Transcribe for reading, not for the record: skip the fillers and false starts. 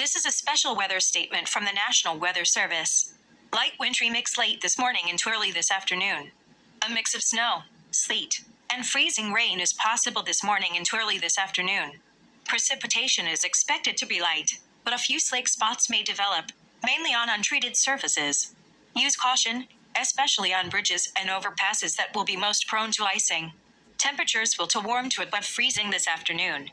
This is a special weather statement from the National Weather Service. Light wintry mix late this morning into early this afternoon. A mix of snow, sleet, and freezing rain is possible this morning into early this afternoon. Precipitation is expected to be light, but a few slake spots may develop, mainly on untreated surfaces. Use caution, especially on bridges and overpasses that will be most prone to icing. Temperatures will warm to above freezing this afternoon.